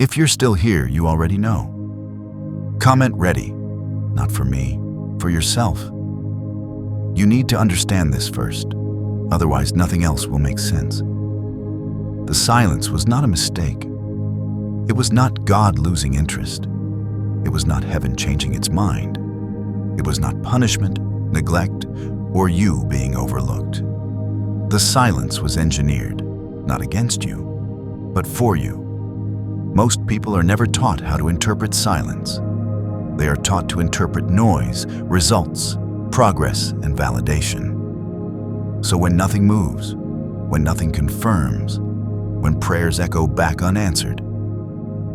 If you're still here, you already know. Comment ready, not for me, for yourself. You need to understand this first, otherwise nothing else will make sense. The silence was not a mistake. It was not God losing interest. It was not heaven changing its mind. It was not punishment, neglect, or you being overlooked. The silence was engineered, not against you, but for you. Most people are never taught how to interpret silence. They are taught to interpret noise, results, progress, and validation. So when nothing moves, when nothing confirms, when prayers echo back unanswered,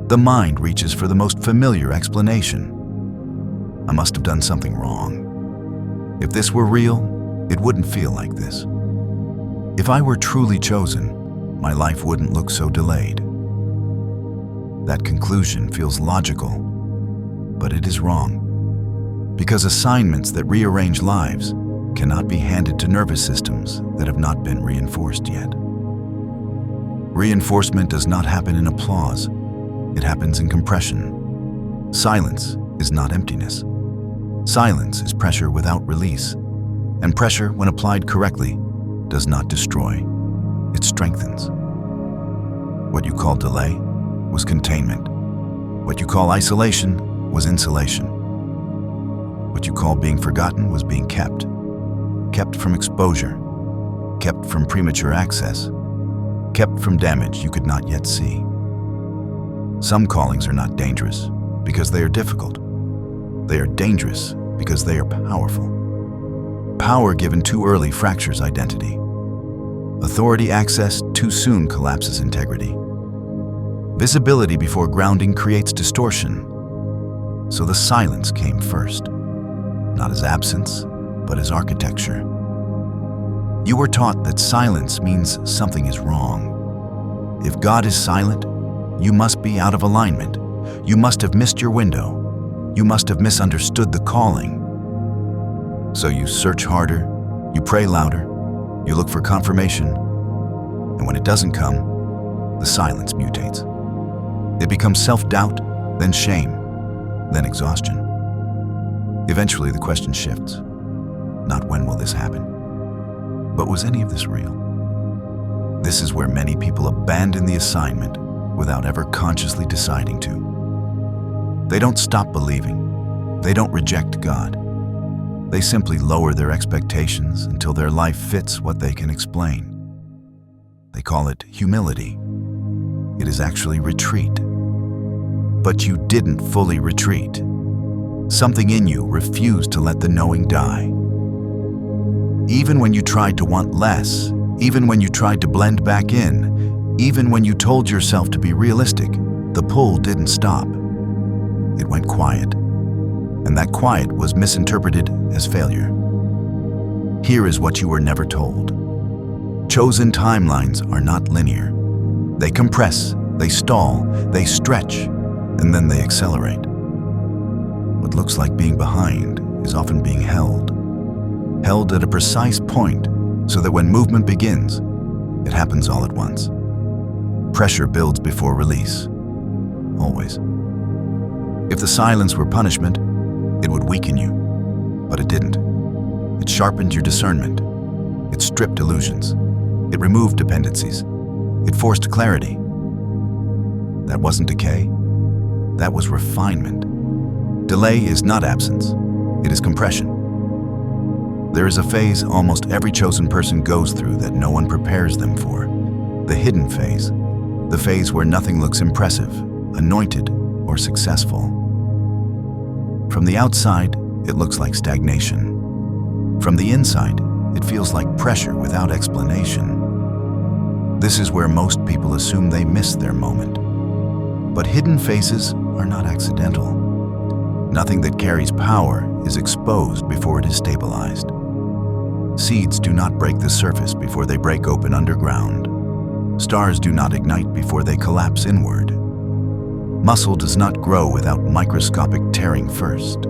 the mind reaches for the most familiar explanation. I must have done something wrong. If this were real, it wouldn't feel like this. If I were truly chosen, my life wouldn't look so delayed. That conclusion feels logical, but it is wrong. Because assignments that rearrange lives cannot be handed to nervous systems that have not been reinforced yet. Reinforcement does not happen in applause. It happens in compression. Silence is not emptiness. Silence is pressure without release. And pressure, when applied correctly, does not destroy. It strengthens. What you call delay was containment. What you call isolation was insulation. What you call being forgotten was being kept. Kept from exposure. Kept from premature access. Kept from damage you could not yet see. Some callings are not dangerous because they are difficult. They are dangerous because they are powerful. Power given too early fractures identity. Authority accessed too soon collapses integrity. Visibility before grounding creates distortion. So the silence came first, not as absence, but as architecture. You were taught that silence means something is wrong. If God is silent, you must be out of alignment. You must have missed your window. You must have misunderstood the calling. So you search harder, you pray louder, you look for confirmation, and when it doesn't come, the silence mutates. It becomes self-doubt, then shame, then exhaustion. Eventually the question shifts. Not when will this happen, but was any of this real? This is where many people abandon the assignment without ever consciously deciding to. They don't stop believing. They don't reject God. They simply lower their expectations until their life fits what they can explain. They call it humility. It is actually retreat. But you didn't fully retreat. Something in you refused to let the knowing die. Even when you tried to want less, even when you tried to blend back in, even when you told yourself to be realistic, the pull didn't stop. It went quiet. And that quiet was misinterpreted as failure. Here is what you were never told. Chosen timelines are not linear. They compress, they stall, they stretch, and then they accelerate. What looks like being behind is often being held. Held at a precise point so that when movement begins, it happens all at once. Pressure builds before release. Always. If the silence were punishment, it would weaken you, but it didn't. It sharpened your discernment. It stripped illusions. It removed dependencies. It forced clarity. That wasn't decay. That was refinement. Delay is not absence. It is compression. There is a phase almost every chosen person goes through that no one prepares them for. The hidden phase. The phase where nothing looks impressive, anointed, or successful. From the outside, it looks like stagnation. From the inside, it feels like pressure without explanation. This is where most people assume they missed their moment. But hidden phases are not accidental. Nothing that carries power is exposed before it is stabilized. Seeds do not break the surface before they break open underground. Stars do not ignite before they collapse inward. Muscle does not grow without microscopic tearing first.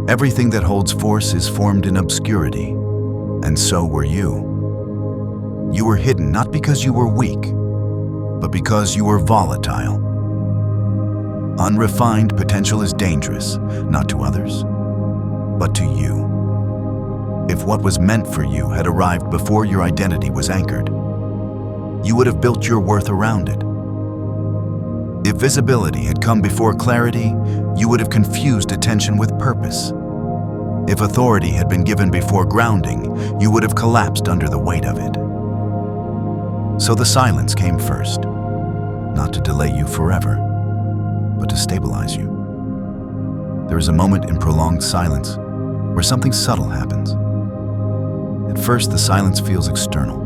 Everything that holds force is formed in obscurity, and so were you. You were hidden not because you were weak, but because you were volatile. Unrefined potential is dangerous, not to others, but to you. If what was meant for you had arrived before your identity was anchored, you would have built your worth around it. If visibility had come before clarity, you would have confused attention with purpose. If authority had been given before grounding, you would have collapsed under the weight of it. So the silence came first, not to delay you forever, but to stabilize you. There is a moment in prolonged silence where something subtle happens. At first, the silence feels external,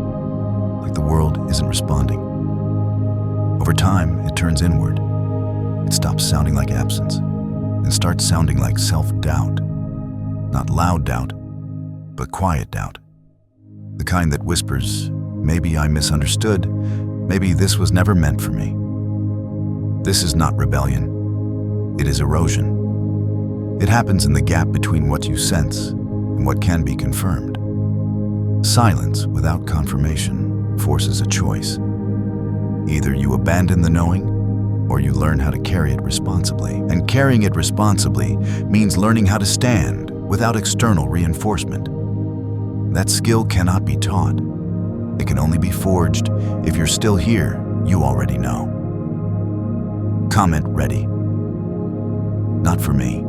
like the world isn't responding. Over time, it turns inward. It stops sounding like absence and starts sounding like self-doubt. Not loud doubt, but quiet doubt. The kind that whispers, maybe I misunderstood, maybe this was never meant for me. This is not rebellion, it is erosion. It happens in the gap between what you sense and what can be confirmed. Silence without confirmation forces a choice. Either you abandon the knowing, or you learn how to carry it responsibly. And carrying it responsibly means learning how to stand without external reinforcement. That skill cannot be taught. It can only be forged. If you're still here, you already know. Comment ready. Not for me,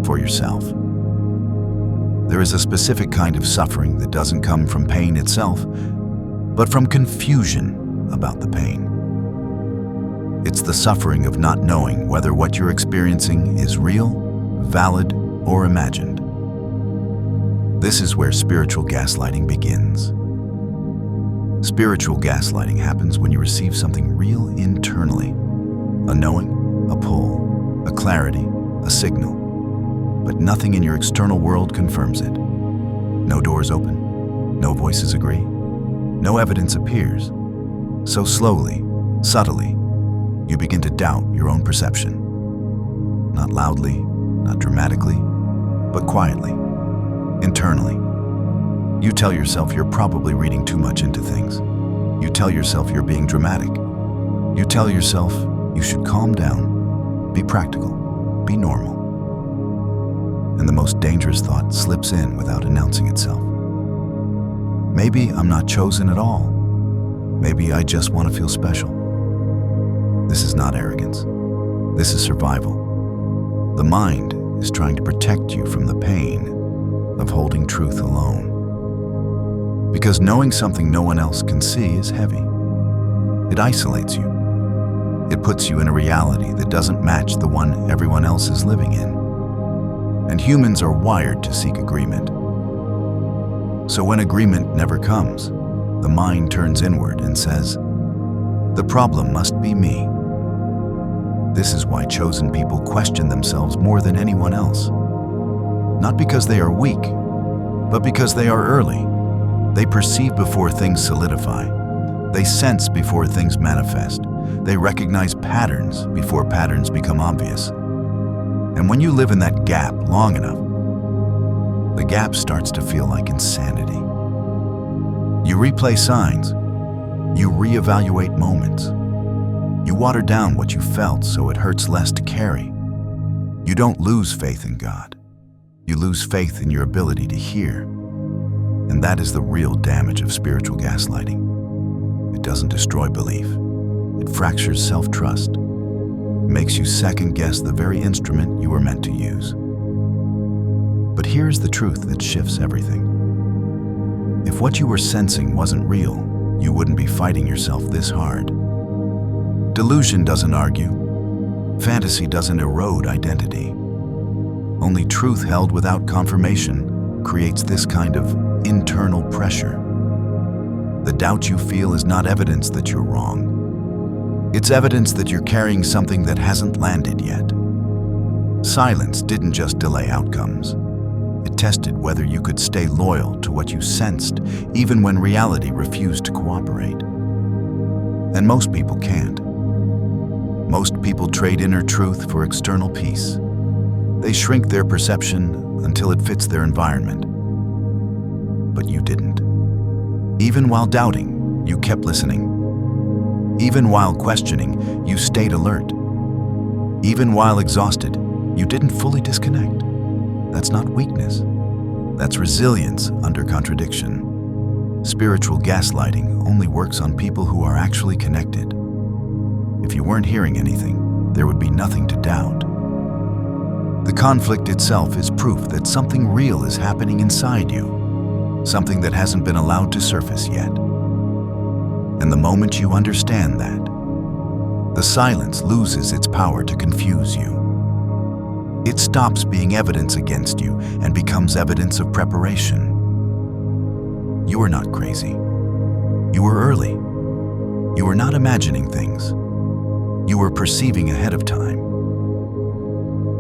for yourself. There is a specific kind of suffering that doesn't come from pain itself, but from confusion about the pain. It's the suffering of not knowing whether what you're experiencing is real, valid, or imagined. This is where spiritual gaslighting begins. Spiritual gaslighting happens when you receive something real internally. A knowing, a pull, a clarity, a signal. But nothing in your external world confirms it. No doors open, no voices agree, no evidence appears. So slowly, subtly, you begin to doubt your own perception. Not loudly, not dramatically, but quietly, internally. You tell yourself you're probably reading too much into things. You tell yourself you're being dramatic. You tell yourself you should calm down, be practical, be normal. And the most dangerous thought slips in without announcing itself. Maybe I'm not chosen at all. Maybe I just want to feel special. This is not arrogance. This is survival. The mind is trying to protect you from the pain of holding truth alone. Because knowing something no one else can see is heavy. It isolates you. It puts you in a reality that doesn't match the one everyone else is living in. And humans are wired to seek agreement. So when agreement never comes, the mind turns inward and says, the problem must be me. This is why chosen people question themselves more than anyone else. Not because they are weak, but because they are early. They perceive before things solidify. They sense before things manifest. They recognize patterns before patterns become obvious. And when you live in that gap long enough, the gap starts to feel like insanity. You replay signs. You reevaluate moments. You water down what you felt so it hurts less to carry. You don't lose faith in God. You lose faith in your ability to hear. And that is the real damage of spiritual gaslighting. It doesn't destroy belief. It fractures self-trust. It makes you second-guess the very instrument you were meant to use. But here's the truth that shifts everything. If what you were sensing wasn't real, you wouldn't be fighting yourself this hard. Delusion doesn't argue. Fantasy doesn't erode identity. Only truth held without confirmation creates this kind of internal pressure. The doubt you feel is not evidence that you're wrong. It's evidence that you're carrying something that hasn't landed yet. Silence didn't just delay outcomes. It tested whether you could stay loyal to what you sensed, even when reality refused to cooperate. And most people can't. Most people trade inner truth for external peace. They shrink their perception until it fits their environment. But you didn't. Even while doubting, you kept listening. Even while questioning, you stayed alert. Even while exhausted, you didn't fully disconnect. That's not weakness. That's resilience under contradiction. Spiritual gaslighting only works on people who are actually connected. If you weren't hearing anything, there would be nothing to doubt. The conflict itself is proof that something real is happening inside you, something that hasn't been allowed to surface yet. And the moment you understand that, the silence loses its power to confuse you. It stops being evidence against you and becomes evidence of preparation. You are not crazy. You were early. You were not imagining things. You were perceiving ahead of time.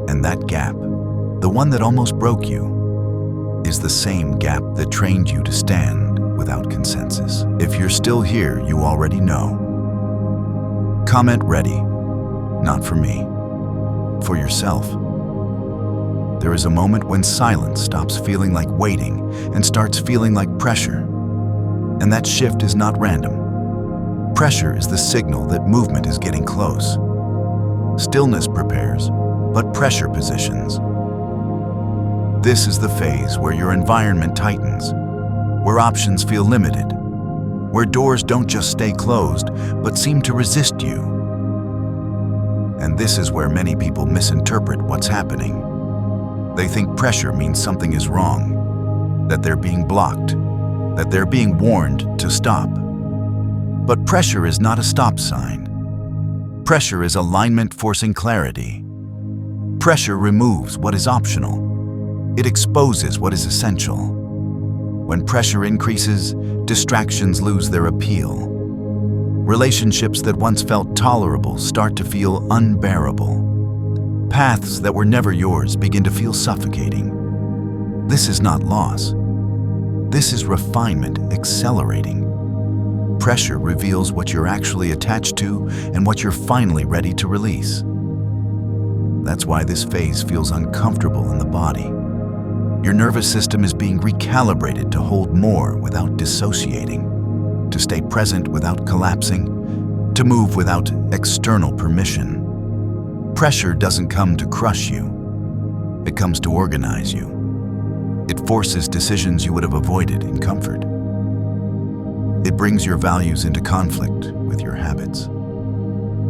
And that gap, the one that almost broke you, is the same gap that trained you to stand without consensus. If you're still here, you already know. Comment ready, not for me, for yourself. There is a moment when silence stops feeling like waiting and starts feeling like pressure. And that shift is not random. Pressure is the signal that movement is getting close. Stillness prepares, but pressure positions. This is the phase where your environment tightens, where options feel limited, where doors don't just stay closed, but seem to resist you. And this is where many people misinterpret what's happening. They think pressure means something is wrong, that they're being blocked, that they're being warned to stop. But pressure is not a stop sign. Pressure is alignment forcing clarity. Pressure removes what is optional. It exposes what is essential. When pressure increases, distractions lose their appeal. Relationships that once felt tolerable start to feel unbearable. Paths that were never yours begin to feel suffocating. This is not loss. This is refinement accelerating. Pressure reveals what you're actually attached to and what you're finally ready to release. That's why this phase feels uncomfortable in the body. Your nervous system is being recalibrated to hold more without dissociating, to stay present without collapsing, to move without external permission. Pressure doesn't come to crush you. It comes to organize you. It forces decisions you would have avoided in comfort. It brings your values into conflict with your habits.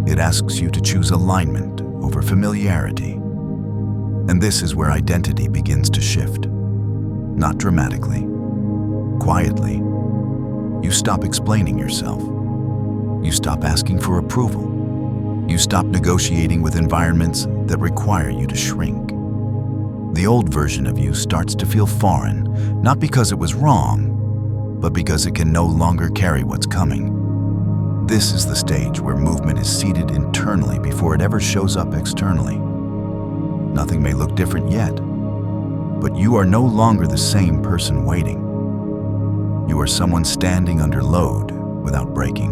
It asks you to choose alignment over familiarity. And this is where identity begins to shift. Not dramatically, quietly. You stop explaining yourself. You stop asking for approval. You stop negotiating with environments that require you to shrink. The old version of you starts to feel foreign, not because it was wrong, but because it can no longer carry what's coming. This is the stage where movement is seated internally before it ever shows up externally. Nothing may look different yet, but you are no longer the same person waiting. You are someone standing under load without breaking.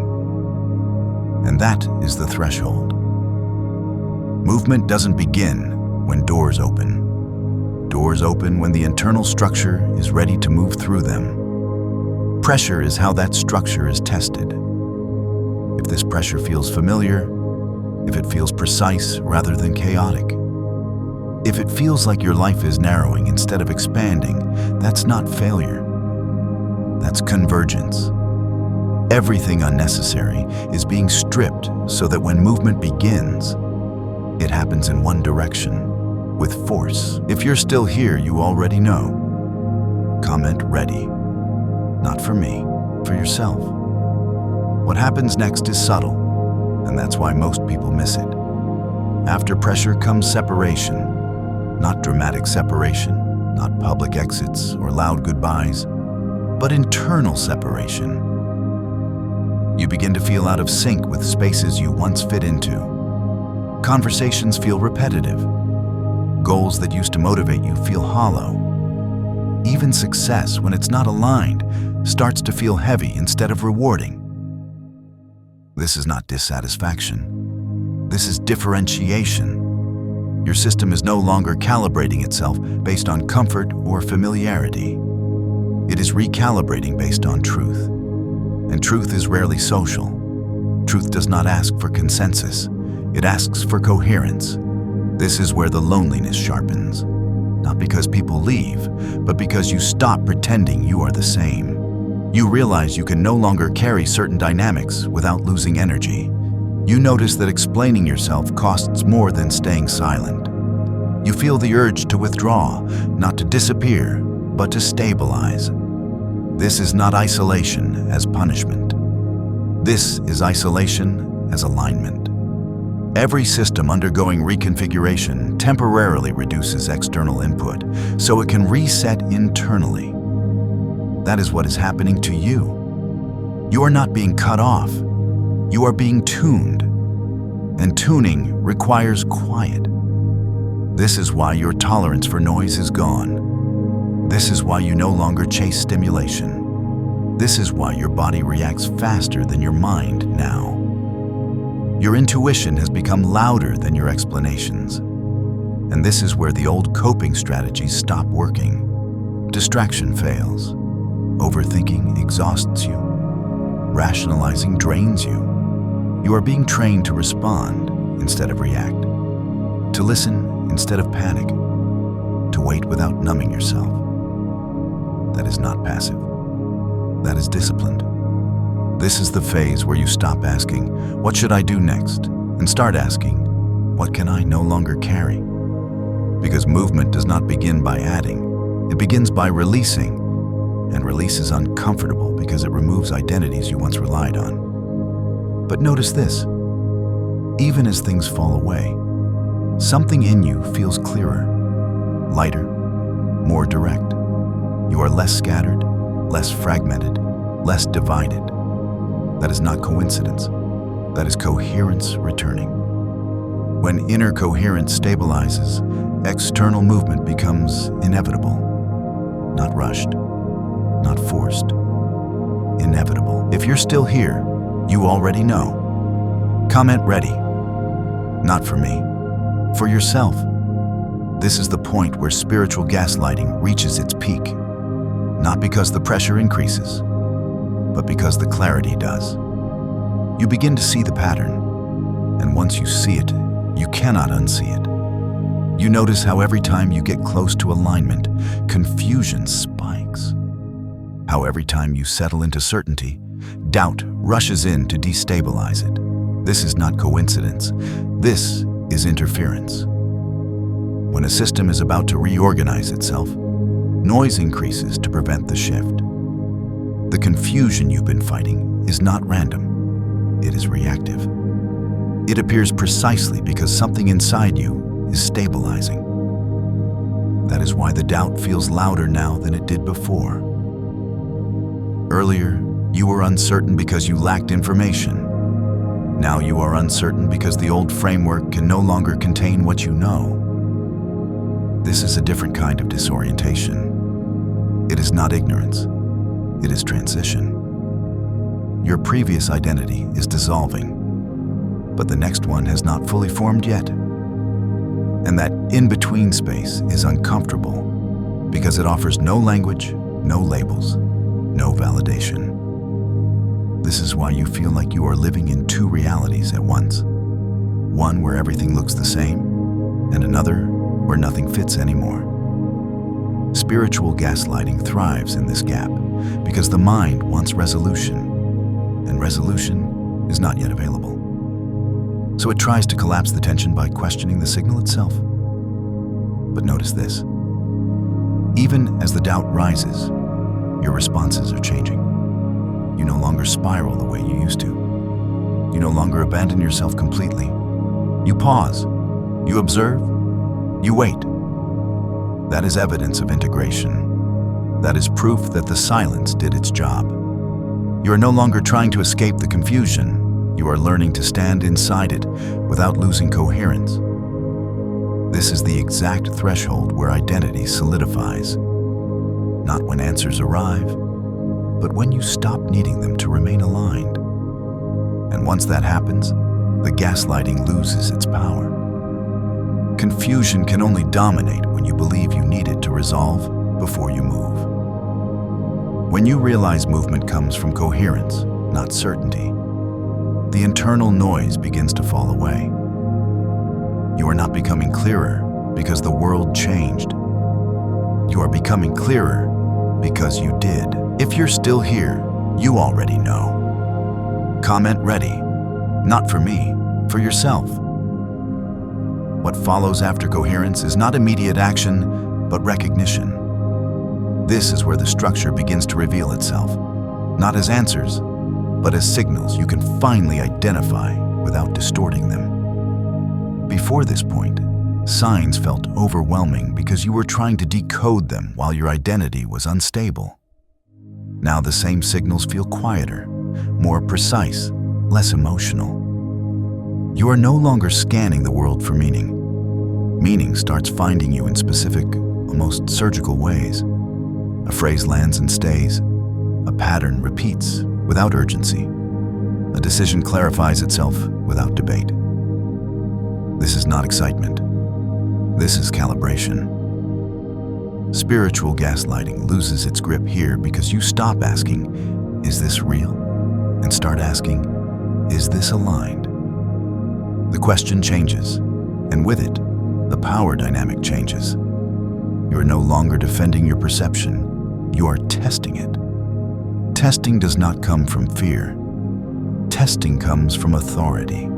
And that is the threshold. Movement doesn't begin when doors open. Doors open when the internal structure is ready to move through them. Pressure is how that structure is tested. If this pressure feels familiar, if it feels precise rather than chaotic, if it feels like your life is narrowing instead of expanding, that's not failure. That's convergence. Everything unnecessary is being stripped so that when movement begins, it happens in one direction, with force. If you're still here, you already know. Comment ready. Not for me, for yourself. What happens next is subtle, and that's why most people miss it. After pressure comes separation. Not dramatic separation, not public exits or loud goodbyes, but internal separation. You begin to feel out of sync with spaces you once fit into. Conversations feel repetitive. Goals that used to motivate you feel hollow. Even success, when it's not aligned, starts to feel heavy instead of rewarding. This is not dissatisfaction. This is differentiation. Your system is no longer calibrating itself based on comfort or familiarity. It is recalibrating based on truth. And truth is rarely social. Truth does not ask for consensus. It asks for coherence. This is where the loneliness sharpens. Not because people leave, but because you stop pretending you are the same. You realize you can no longer carry certain dynamics without losing energy. You notice that explaining yourself costs more than staying silent. You feel the urge to withdraw, not to disappear, but to stabilize. This is not isolation as punishment. This is isolation as alignment. Every system undergoing reconfiguration temporarily reduces external input so it can reset internally. That is what is happening to you. You are not being cut off. You are being tuned. And tuning requires quiet. This is why your tolerance for noise is gone. This is why you no longer chase stimulation. This is why your body reacts faster than your mind now. Your intuition has become louder than your explanations. And this is where the old coping strategies stop working. Distraction fails. Overthinking exhausts you. Rationalizing drains you. You are being trained to respond instead of react. To listen instead of panic. To wait without numbing yourself. That is not passive. That is disciplined. This is the phase where you stop asking, "What should I do next?" and start asking, "What can I no longer carry?" Because movement does not begin by adding, it begins by releasing. And release is uncomfortable because it removes identities you once relied on. But notice this, even as things fall away, something in you feels clearer, lighter, more direct. You are less scattered, less fragmented, less divided. That is not coincidence. That is coherence returning. When inner coherence stabilizes, external movement becomes inevitable, not rushed, not forced. Inevitable. If you're still here, you already know. Comment ready. Not for me, for yourself. This is the point where spiritual gaslighting reaches its peak. Not because the pressure increases, but because the clarity does. You begin to see the pattern, and once you see it, you cannot unsee it. You notice how every time you get close to alignment, confusion spikes. How every time you settle into certainty, doubt rushes in to destabilize it. This is not coincidence. This is interference. When a system is about to reorganize itself, noise increases to prevent the shift. The confusion you've been fighting is not random. It is reactive. It appears precisely because something inside you is stabilizing. That is why the doubt feels louder now than it did before. Earlier, you were uncertain because you lacked information. Now you are uncertain because the old framework can no longer contain what you know. This is a different kind of disorientation. It is not ignorance. It is transition. Your previous identity is dissolving, but the next one has not fully formed yet. And that in-between space is uncomfortable because it offers no language, no labels, no validation. This is why you feel like you are living in two realities at once. One where everything looks the same, and another where nothing fits anymore. Spiritual gaslighting thrives in this gap because the mind wants resolution, and resolution is not yet available. So it tries to collapse the tension by questioning the signal itself. But notice this. Even as the doubt rises, your responses are changing. You no longer spiral the way you used to. You no longer abandon yourself completely. You pause. You observe. You wait. That is evidence of integration. That is proof that the silence did its job. You are no longer trying to escape the confusion. You are learning to stand inside it without losing coherence. This is the exact threshold where identity solidifies. Not when answers arrive, but when you stop needing them to remain aligned. And once that happens, the gaslighting loses its power. Confusion can only dominate when you believe you need it to resolve before you move. When you realize movement comes from coherence, not certainty, the internal noise begins to fall away. You are not becoming clearer because the world changed. You are becoming clearer because you did. If you're still here, you already know. Comment ready, not for me, for yourself. What follows after coherence is not immediate action, but recognition. This is where the structure begins to reveal itself, not as answers, but as signals you can finally identify without distorting them. Before this point, signs felt overwhelming because you were trying to decode them while your identity was unstable. Now the same signals feel quieter, more precise, less emotional. You are no longer scanning the world for meaning. Meaning starts finding you in specific, almost surgical ways. A phrase lands and stays. A pattern repeats without urgency. A decision clarifies itself without debate. This is not excitement. This is calibration. Spiritual gaslighting loses its grip here because you stop asking, "Is this real?" and start asking, "Is this aligned?" The question changes, and with it, the power dynamic changes. You are no longer defending your perception, you are testing it. Testing does not come from fear. Testing comes from authority.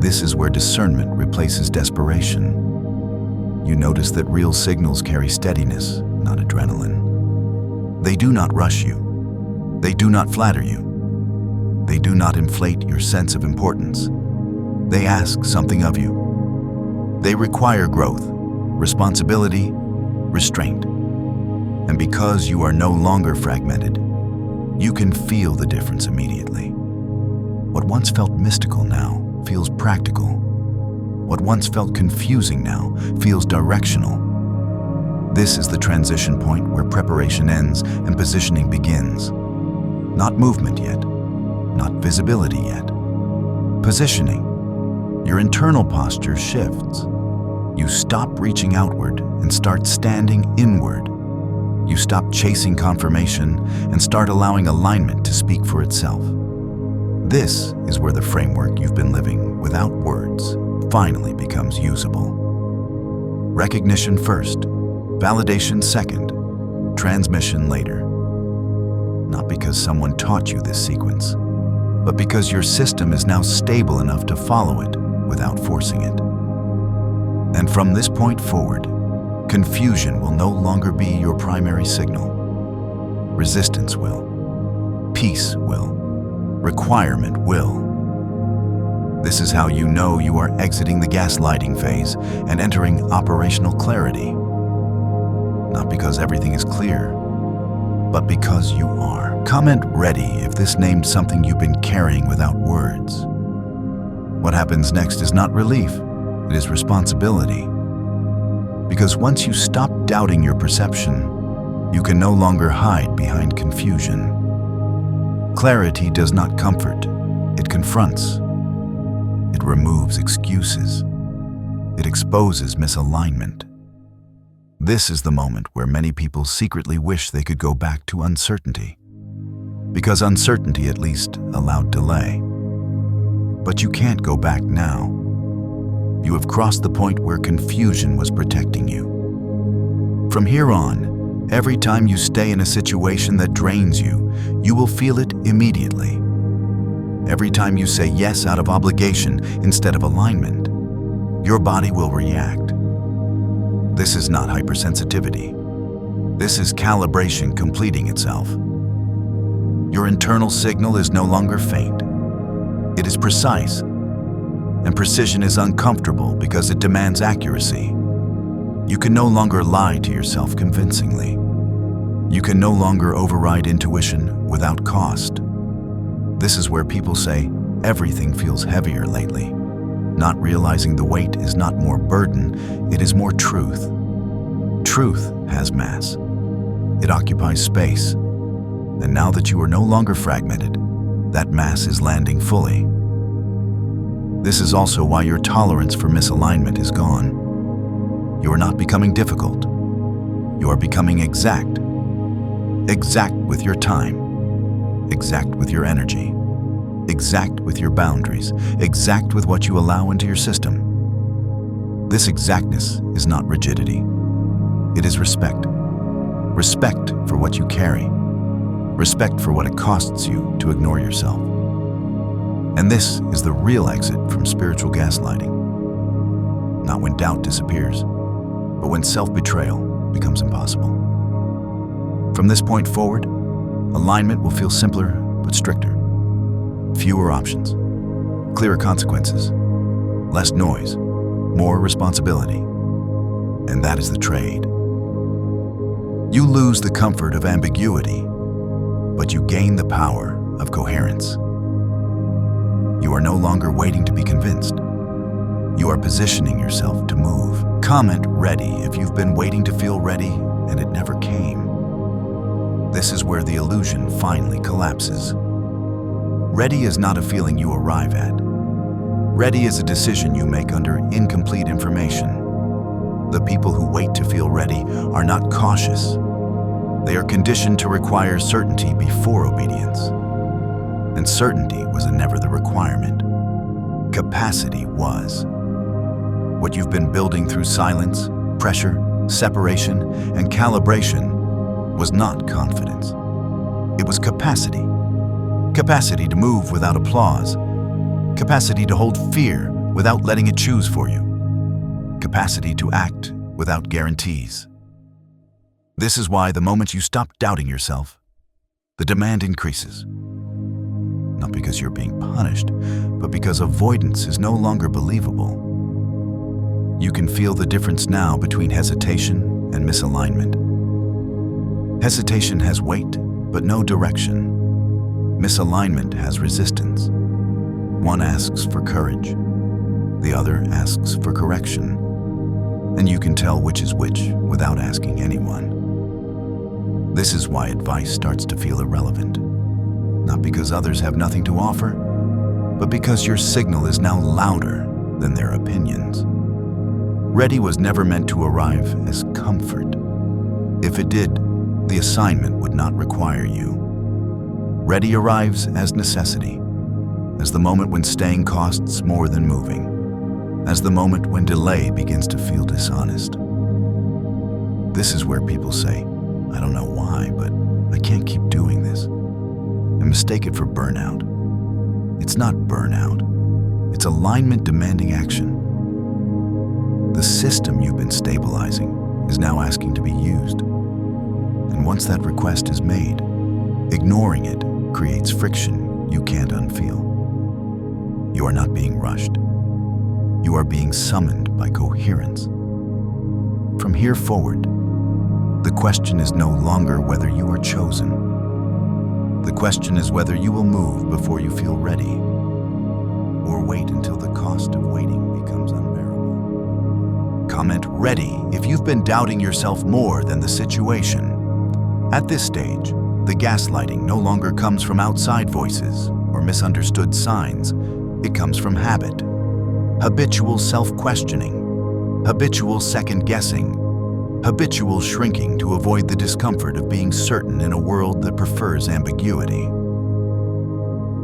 This is where discernment replaces desperation. You notice that real signals carry steadiness, not adrenaline. They do not rush you. They do not flatter you. They do not inflate your sense of importance. They ask something of you. They require growth, responsibility, restraint. And because you are no longer fragmented, you can feel the difference immediately. What once felt mystical now feels practical. What once felt confusing now feels directional. This is the transition point where preparation ends and positioning begins. Not movement yet, not visibility yet. Positioning. Your internal posture shifts. You stop reaching outward and start standing inward. You stop chasing confirmation and start allowing alignment to speak for itself. This is where the framework you've been living without words finally becomes usable. Recognition first, validation second, transmission later. Not because someone taught you this sequence, but because your system is now stable enough to follow it without forcing it. And from this point forward, confusion will no longer be your primary signal. Resistance will. Peace will. Requirement will. This is how you know you are exiting the gaslighting phase and entering operational clarity. Not because everything is clear, but because you are. Comment ready if this named something you've been carrying without words. What happens next is not relief, it is responsibility. Because once you stop doubting your perception, you can no longer hide behind confusion. Clarity does not comfort, it confronts. It removes excuses. It exposes misalignment. This is the moment where many people secretly wish they could go back to uncertainty. Because uncertainty at least allowed delay. But you can't go back now. You have crossed the point where confusion was protecting you. From here on, every time you stay in a situation that drains you, you will feel it immediately. Every time you say yes out of obligation instead of alignment, your body will react. This is not hypersensitivity. This is calibration completing itself. Your internal signal is no longer faint. It is precise. And precision is uncomfortable because it demands accuracy. You can no longer lie to yourself convincingly. You can no longer override intuition without cost. This is where people say, everything feels heavier lately, not realizing the weight is not more burden, it is more truth. Truth has mass. It occupies space. And now that you are no longer fragmented, that mass is landing fully. This is also why your tolerance for misalignment is gone. You are not becoming difficult. You are becoming exact. Exact with your time. Exact with your energy, exact with your boundaries, exact with what you allow into your system. This exactness is not rigidity. It is respect. Respect for what you carry. Respect for what it costs you to ignore yourself. And this is the real exit from spiritual gaslighting. Not when doubt disappears, but when self-betrayal becomes impossible. From this point forward, alignment will feel simpler but stricter. Fewer options, clearer consequences, less noise, more responsibility. And that is the trade. You lose the comfort of ambiguity, but you gain the power of coherence. You are no longer waiting to be convinced. You are positioning yourself to move. Comment ready if you've been waiting to feel ready and it never came. This is where the illusion finally collapses. Ready is not a feeling you arrive at. Ready is a decision you make under incomplete information. The people who wait to feel ready are not cautious. They are conditioned to require certainty before obedience. And certainty was never the requirement. Capacity was. What you've been building through silence, pressure, separation, and calibration was not confidence. It was capacity. Capacity to move without applause. Capacity to hold fear without letting it choose for you. Capacity to act without guarantees. This is why the moment you stop doubting yourself, the demand increases. Not because you're being punished, but because avoidance is no longer believable. You can feel the difference now between hesitation and misalignment. Hesitation has weight, but no direction. Misalignment has resistance. One asks for courage. The other asks for correction. And you can tell which is which without asking anyone. This is why advice starts to feel irrelevant. Not because others have nothing to offer, but because your signal is now louder than their opinions. Ready was never meant to arrive as comfort. If it did, the assignment would not require you. Ready arrives as necessity, as the moment when staying costs more than moving, as the moment when delay begins to feel dishonest. This is where people say, I don't know why, but I can't keep doing this, and mistake it for burnout. It's not burnout. It's alignment demanding action. The system you've been stabilizing is now asking to be used. And once that request is made, ignoring it creates friction you can't unfeel. You are not being rushed. You are being summoned by coherence. From here forward, the question is no longer whether you are chosen. The question is whether you will move before you feel ready, or wait until the cost of waiting becomes unbearable. Comment ready if you've been doubting yourself more than the situation. At this stage, the gaslighting no longer comes from outside voices or misunderstood signs. It comes from habit, habitual self-questioning, habitual second-guessing, habitual shrinking to avoid the discomfort of being certain in a world that prefers ambiguity.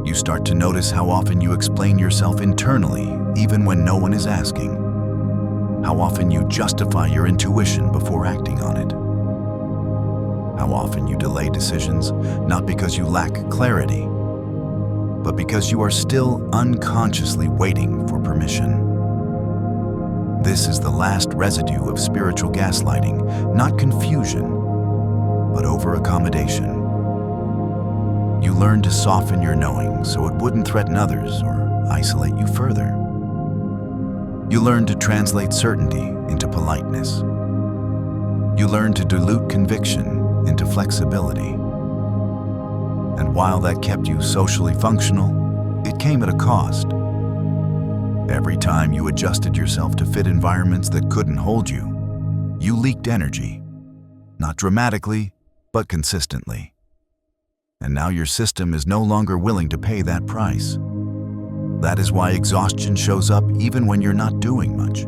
You start to notice how often you explain yourself internally, even when no one is asking. How often you justify your intuition before acting on it. How often you delay decisions, not because you lack clarity, but because you are still unconsciously waiting for permission. This is the last residue of spiritual gaslighting, not confusion, but over-accommodation. You learn to soften your knowing so it wouldn't threaten others or isolate you further. You learn to translate certainty into politeness. You learn to dilute conviction into flexibility. And while that kept you socially functional, it came at a cost. Every time you adjusted yourself to fit environments that couldn't hold you, you leaked energy. Not dramatically, but consistently. And now your system is no longer willing to pay that price. That is why exhaustion shows up even when you're not doing much.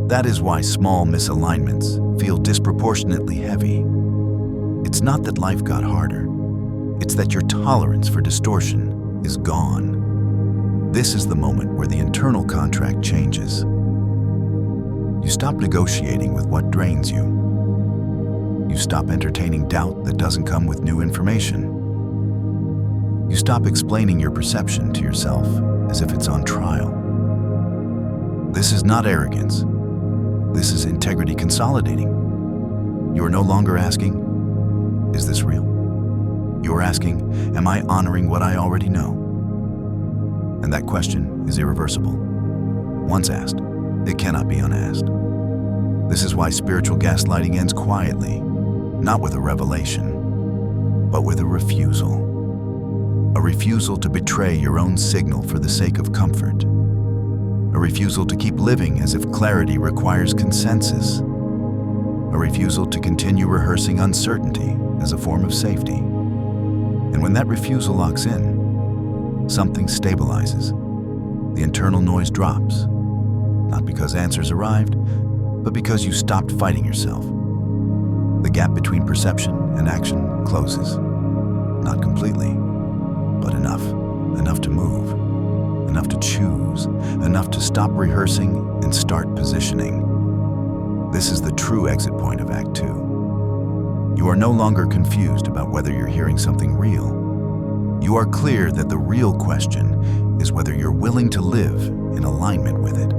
That is why small misalignments feel disproportionately heavy. It's not that life got harder. It's that your tolerance for distortion is gone. This is the moment where the internal contract changes. You stop negotiating with what drains you. You stop entertaining doubt that doesn't come with new information. You stop explaining your perception to yourself as if it's on trial. This is not arrogance. This is integrity consolidating. You are no longer asking, is this real? You are asking, am I honoring what I already know? And that question is irreversible. Once asked, it cannot be unasked. This is why spiritual gaslighting ends quietly, not with a revelation, but with a refusal. A refusal to betray your own signal for the sake of comfort. A refusal to keep living as if clarity requires consensus. A refusal to continue rehearsing uncertainty as a form of safety. And when that refusal locks in, something stabilizes. The internal noise drops, not because answers arrived, but because you stopped fighting yourself. The gap between perception and action closes. Not completely, but enough. Enough to move, enough to choose, enough to stop rehearsing and start positioning. This is the true exit point of Act 2. You are no longer confused about whether you're hearing something real. You are clear that the real question is whether you're willing to live in alignment with it.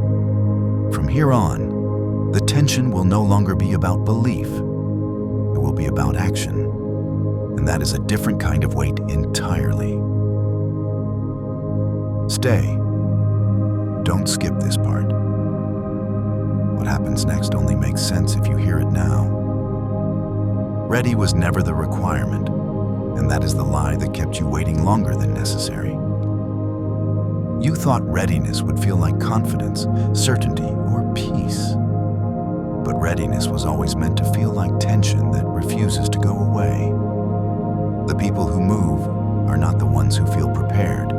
From here on, the tension will no longer be about belief. It will be about action. And that is a different kind of weight entirely. Stay. Don't skip this part. What happens next only makes sense if you hear it now. Ready was never the requirement, and that is the lie that kept you waiting longer than necessary. You thought readiness would feel like confidence, certainty, or peace. But readiness was always meant to feel like tension that refuses to go away. The people who move are not the ones who feel prepared.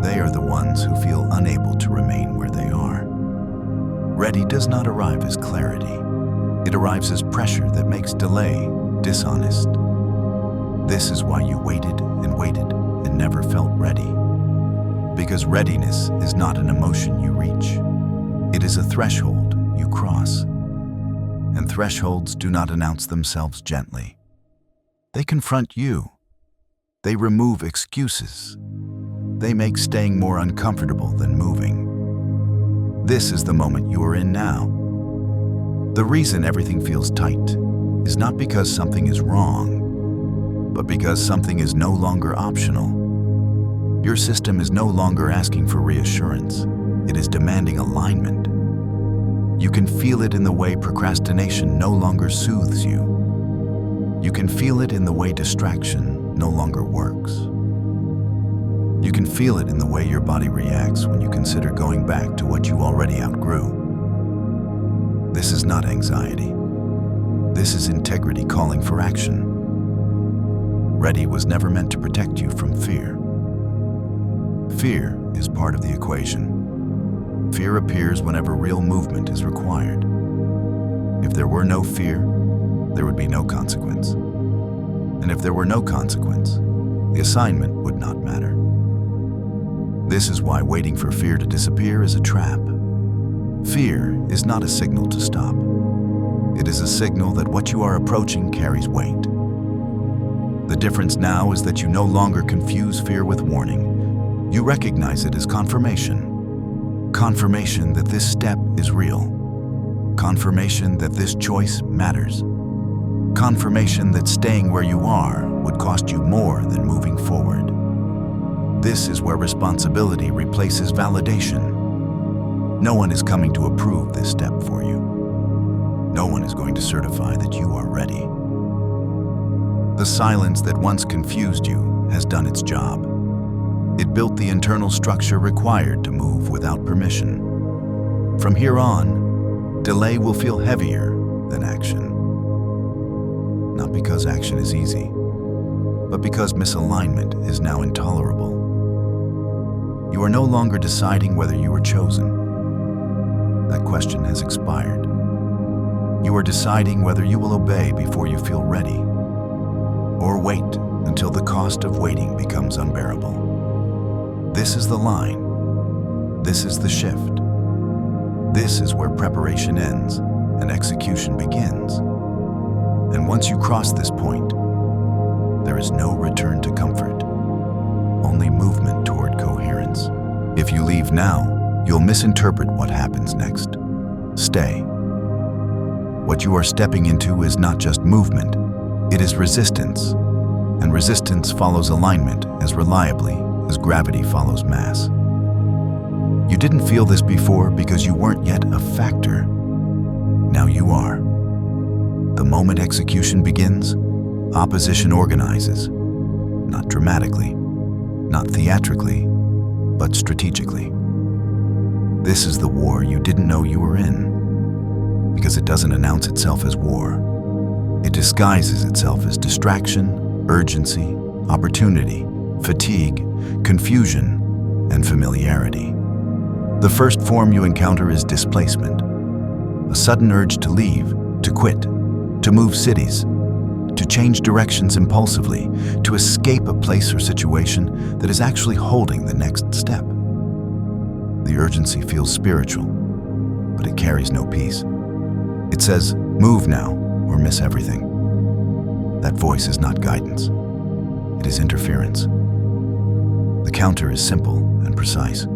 They are the ones who feel unable to remain where they are. Ready does not arrive as clarity. It arrives as pressure that makes delay dishonest. This is why you waited and never felt ready. Because readiness is not an emotion you reach. It is a threshold you cross. And thresholds do not announce themselves gently. They confront you. They remove excuses. They make staying more uncomfortable than moving. This is the moment you are in now. The reason everything feels tight is not because something is wrong, but because something is no longer optional. Your system is no longer asking for reassurance. It is demanding alignment. You can feel it in the way procrastination no longer soothes you. You can feel it in the way distraction no longer works. You can feel it in the way your body reacts when you consider going back to what you already outgrew. This is not anxiety. This is integrity calling for action. Ready was never meant to protect you from fear. Fear is part of the equation. Fear appears whenever real movement is required. If there were no fear, there would be no consequence. And if there were no consequence, the assignment would not matter. This is why waiting for fear to disappear is a trap. Fear is not a signal to stop. It is a signal that what you are approaching carries weight. The difference now is that you no longer confuse fear with warning. You recognize it as confirmation. Confirmation that this step is real. Confirmation that this choice matters. Confirmation that staying where you are would cost you more than moving forward. This is where responsibility replaces validation. No one is coming to approve this step for you. No one is going to certify that you are ready. The silence that once confused you has done its job. It built the internal structure required to move without permission. From here on, delay will feel heavier than action. Not because action is easy, but because misalignment is now intolerable. You are no longer deciding whether you were chosen. That question has expired. You are deciding whether you will obey before you feel ready, or wait until the cost of waiting becomes unbearable. This is the line. This is the shift. This is where preparation ends and execution begins. And once you cross this point, there is no return to comfort, only movement toward coherence. If you leave now, you'll misinterpret what happens next. Stay. What you are stepping into is not just movement, it is resistance. And resistance follows alignment as reliably as gravity follows mass. You didn't feel this before because you weren't yet a factor. Now you are. The moment execution begins, opposition organizes. Not dramatically, not theatrically, but strategically. This is the war you didn't know you were in, because it doesn't announce itself as war. It disguises itself as distraction, urgency, opportunity, fatigue, confusion, and familiarity. The first form you encounter is displacement, a sudden urge to leave, to quit, to move cities, to change directions impulsively, to escape a place or situation that is actually holding the next step. The urgency feels spiritual, but it carries no peace. It says, move now or miss everything. That voice is not guidance. It is interference. The counter is simple and precise.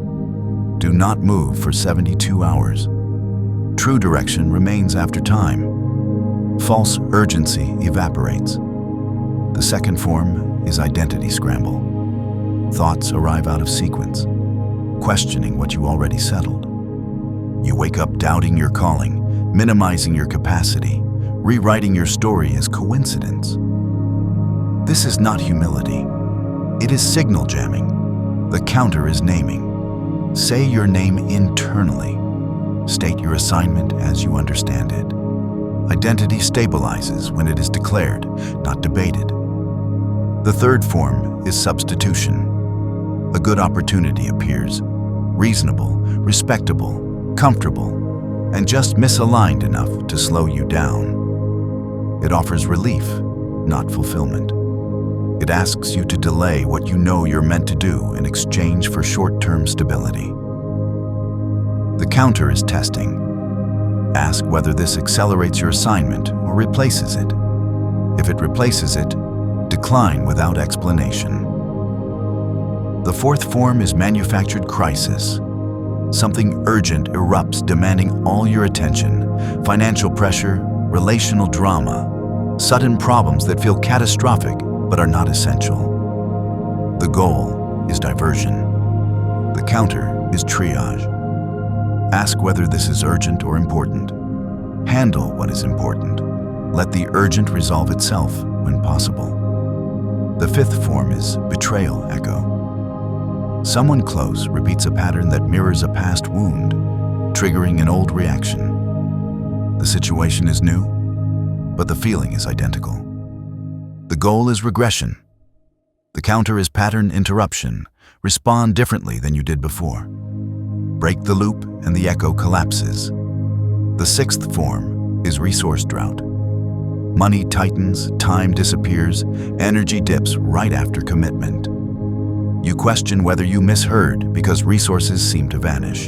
Do not move for 72 hours. True direction remains after time. False urgency evaporates. The second form is identity scramble. Thoughts arrive out of sequence, questioning what you already settled. You wake up doubting your calling, minimizing your capacity, rewriting your story as coincidence. This is not humility. It is signal jamming. The counter is naming. Say your name internally. State your assignment as you understand it. Identity stabilizes when it is declared, not debated. The third form is substitution. A good opportunity appears, reasonable, respectable, comfortable, and just misaligned enough to slow you down. It offers relief, not fulfillment. It asks you to delay what you know you're meant to do in exchange for short-term stability. The counter is testing. Ask whether this accelerates your assignment or replaces it. If it replaces it, decline without explanation. The fourth form is manufactured crisis. Something urgent erupts, demanding all your attention. Financial pressure, relational drama, sudden problems that feel catastrophic but are not essential. The goal is diversion. The counter is triage. Ask whether this is urgent or important. Handle what is important. Let the urgent resolve itself when possible. The fifth form is betrayal echo. Someone close repeats a pattern that mirrors a past wound, triggering an old reaction. The situation is new, but the feeling is identical. The goal is regression. The counter is pattern interruption. Respond differently than you did before. Break the loop and the echo collapses. The sixth form is resource drought. Money tightens, time disappears, energy dips right after commitment. You question whether you misheard because resources seem to vanish.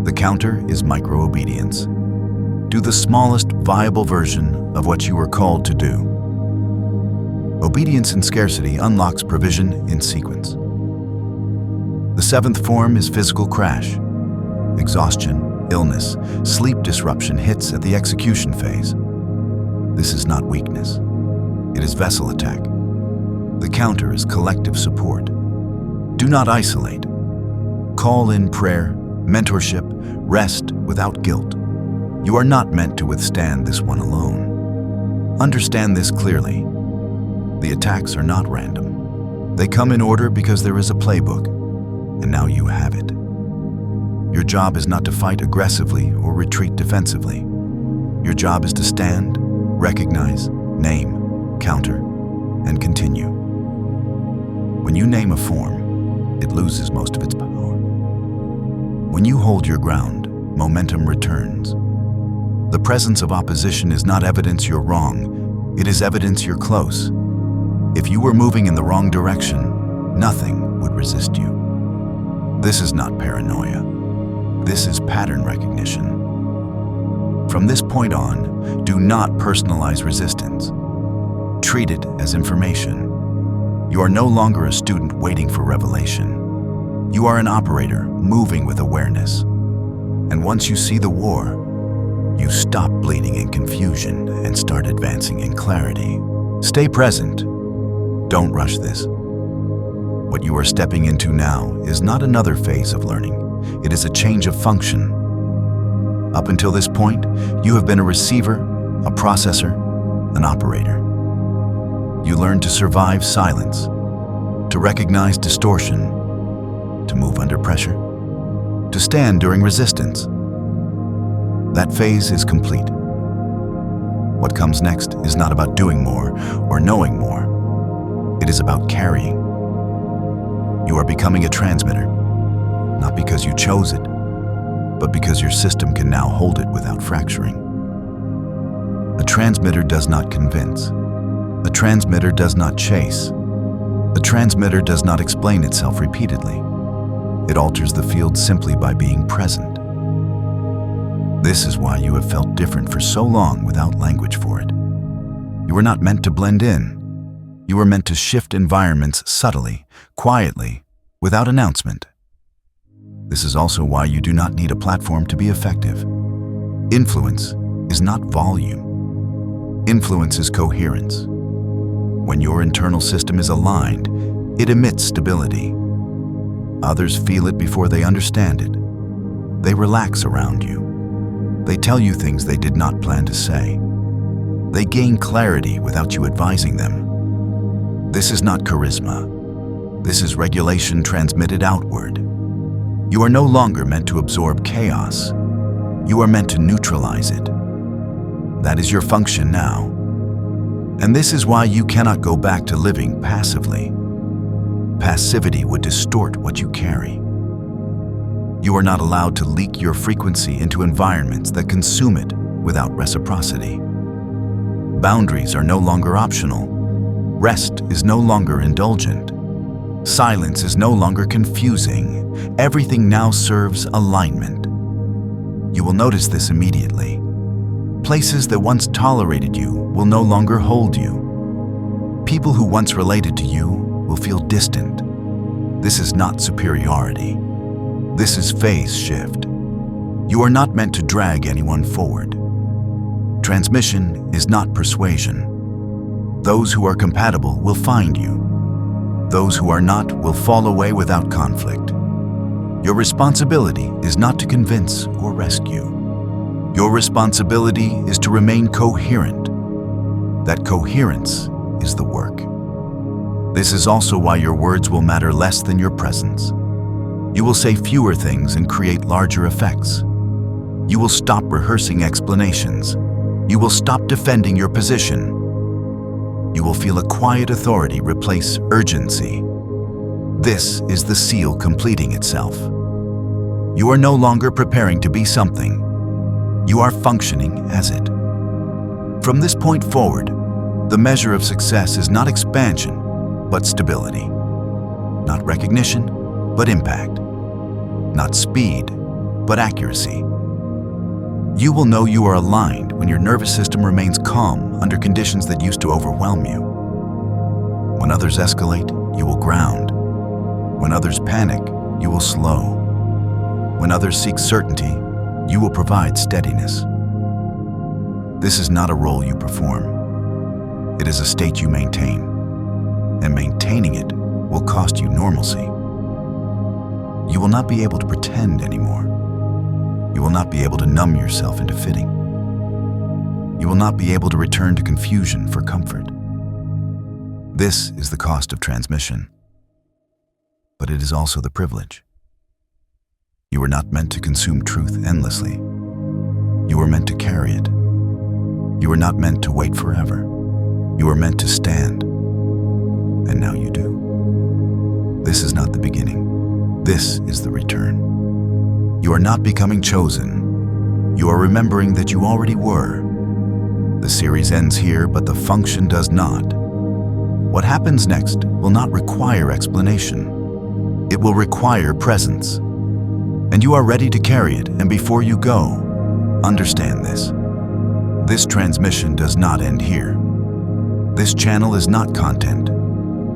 The counter is micro-obedience. Do the smallest viable version of what you were called to do. Obedience in scarcity unlocks provision in sequence. The seventh form is physical crash. Exhaustion, illness, sleep disruption hits at the execution phase. This is not weakness. It is vessel attack. The counter is collective support. Do not isolate. Call in prayer, mentorship, rest without guilt. You are not meant to withstand this one alone. Understand this clearly. The attacks are not random. They come in order because there is a playbook, and now you have it. Your job is not to fight aggressively or retreat defensively. Your job is to stand, recognize, name, counter, and continue. When you name a form, it loses most of its power. When you hold your ground, momentum returns. The presence of opposition is not evidence you're wrong, it is evidence you're close. If you were moving in the wrong direction, nothing would resist you. This is not paranoia. This is pattern recognition. From this point on, do not personalize resistance. Treat it as information. You are no longer a student waiting for revelation. You are an operator moving with awareness. And once you see the war, you stop bleeding in confusion and start advancing in clarity. Stay present. Don't rush this. What you are stepping into now is not another phase of learning. It is a change of function. Up until this point, you have been a receiver, a processor, an operator. You learned to survive silence, to recognize distortion, to move under pressure, to stand during resistance. That phase is complete. What comes next is not about doing more or knowing more. It is about carrying. You are becoming a transmitter, not because you chose it, but because your system can now hold it without fracturing. A transmitter does not convince. A transmitter does not chase. A transmitter does not explain itself repeatedly. It alters the field simply by being present. This is why you have felt different for so long without language for it. You were not meant to blend in. You were meant to shift environments subtly, quietly, without announcement. This is also why you do not need a platform to be effective. Influence is not volume. Influence is coherence. When your internal system is aligned, it emits stability. Others feel it before they understand it. They relax around you. They tell you things they did not plan to say. They gain clarity without you advising them. This is not charisma. This is regulation transmitted outward. You are no longer meant to absorb chaos. You are meant to neutralize it. That is your function now. And this is why you cannot go back to living passively. Passivity would distort what you carry. You are not allowed to leak your frequency into environments that consume it without reciprocity. Boundaries are no longer optional. Rest is no longer indulgent. Silence is no longer confusing. Everything now serves alignment. You will notice this immediately. Places that once tolerated you will no longer hold you. People who once related to you will feel distant. This is not superiority. This is phase shift. You are not meant to drag anyone forward. Transmission is not persuasion. Those who are compatible will find you. Those who are not will fall away without conflict. Your responsibility is not to convince or rescue. Your responsibility is to remain coherent. That coherence is the work. This is also why your words will matter less than your presence. You will say fewer things and create larger effects. You will stop rehearsing explanations. You will stop defending your position. You will feel a quiet authority replace urgency. This is the seal completing itself. You are no longer preparing to be something. You are functioning as it. From this point forward, the measure of success is not expansion, but stability. Not recognition, but impact. Not speed, but accuracy. You will know you are aligned when your nervous system remains calm under conditions that used to overwhelm you. When others escalate, you will ground. When others panic, you will slow. When others seek certainty, you will provide steadiness. This is not a role you perform. It is a state you maintain. And maintaining it will cost you normalcy. You will not be able to pretend anymore. You will not be able to numb yourself into fitting. You will not be able to return to confusion for comfort. This is the cost of transmission. But it is also the privilege. You are not meant to consume truth endlessly. You are meant to carry it. You are not meant to wait forever. You are meant to stand. And now you do. This is not the beginning. This is the return. You are not becoming chosen. You are remembering that you already were. The series ends here, but the function does not. What happens next will not require explanation. It will require presence. and you are ready to carry it. And before you go, understand this. This transmission does not end here. This channel is not content.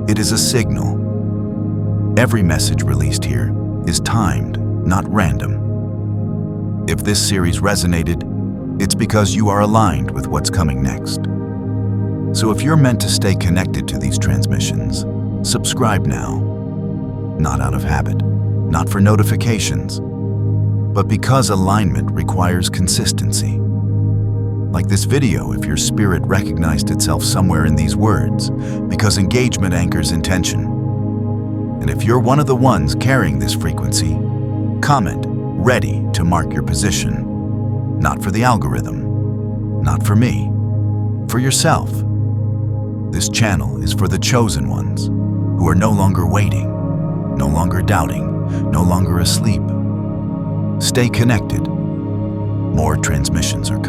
It is a signal. Every message released here is timed, not random. If this series resonated, it's because you are aligned with what's coming next. So if you're meant to stay connected to these transmissions, subscribe now. Not out of habit, not for notifications, but because alignment requires consistency. Like this video, if your spirit recognized itself somewhere in these words, because engagement anchors intention. And if you're one of the ones carrying this frequency, comment, ready to mark your position. Not for the algorithm, not for me, for yourself. This channel is for the chosen ones who are no longer waiting, no longer doubting, no longer asleep. Stay connected. More transmissions are coming.